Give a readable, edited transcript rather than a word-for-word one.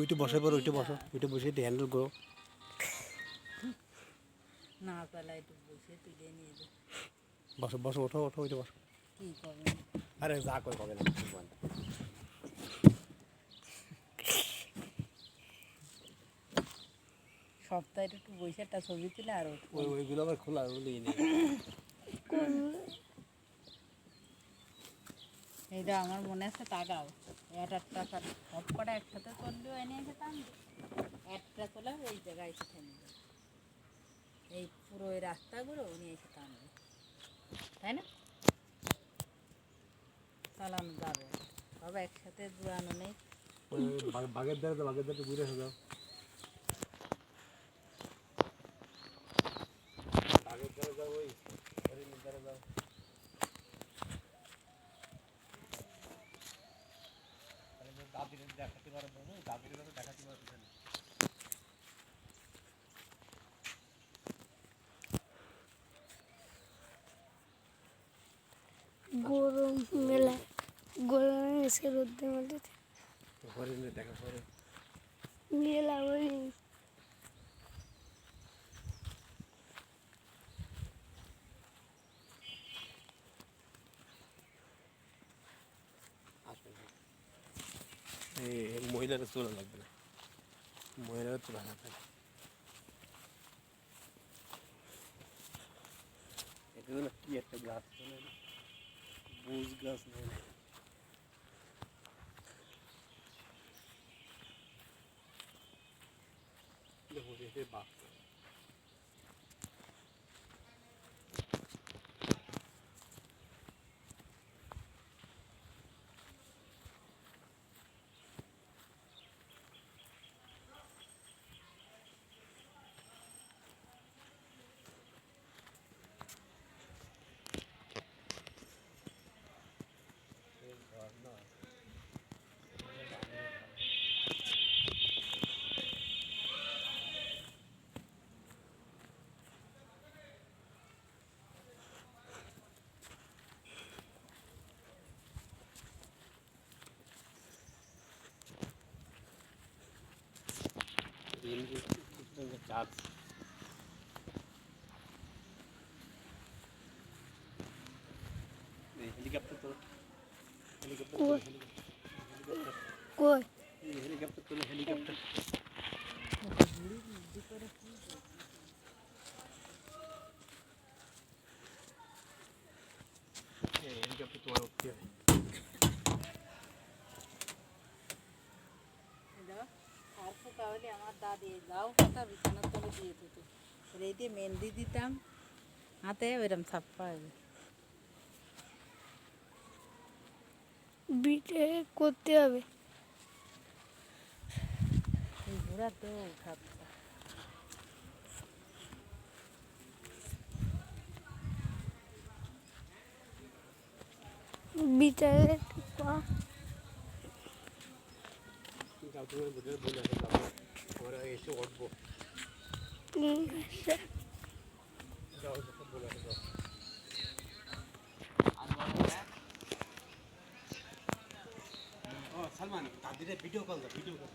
ওইটা বসে পড়ো, ওইটা বসো, ওইটা বসে হ্যান্ডেল করো। না পেলা একটু বসে তুলে নিয়ে যাও। বসো বসো, ওঠো ওঠো, ওইটা বসো। কি করবে? আরে যা কই কবে না সপ্তাহে একটু বসে একটা ছবি তুলে আর ওইগুলো আবার খোলা, ওগুলো নেই। এইটা আমার মনে আছে তাকাও, একটা টাকা সব কটা একসাথে চললেও এনে এসে টানবে, একটা চলে ওই জায়গায় এসে থেমে যাবে, এই পুরো ওই রাস্তাগুলো উনি এসে টানবে, তাই না? চালানো যাবে, সব একসাথে জোড়ানো নেই। বাগের দ্বারা তো বাগের দ্বারা ঘুরে যাও, বাগের দ্বারা যাও, ওই হরিণের দ্বারা যাও। দাদির দেখাতে পারবো, দাদির কথা দেখাতে পারবো না। গরম মেলা, গরম এসে রোদ্রে মধ্যে হরিণের দেখা পরে মেলা হরিণ। মহিলারা তোলা লাগবে না, মহিলারা তোলা লাগবে না। এটা কি একটা গাছ, বুঝ গাছ নেই। দেখো এতে বাঘ, চার্জ হেলিকপ্টার তো, হেলিকপ্টার কই হেলিকপ্টার তোলে, হেলিকপ্টার। হেলিকপ্টার তোমার উঠতে হয়। তাহলে আমার দাদি যাও কথা বিছানার তলে দিয়ে দিত, এই দিয়ে মেহেন্দি দিতাম হাতে, ওইরকম ছাপ্পা হবে। বিটে করতে হবে। এই ঘোরা তো উঠাচ্ছে, বিটে আমরা এসে উঠবো। সালমান, দাদিরে ভিডিও কল দাও, ভিডিও কল।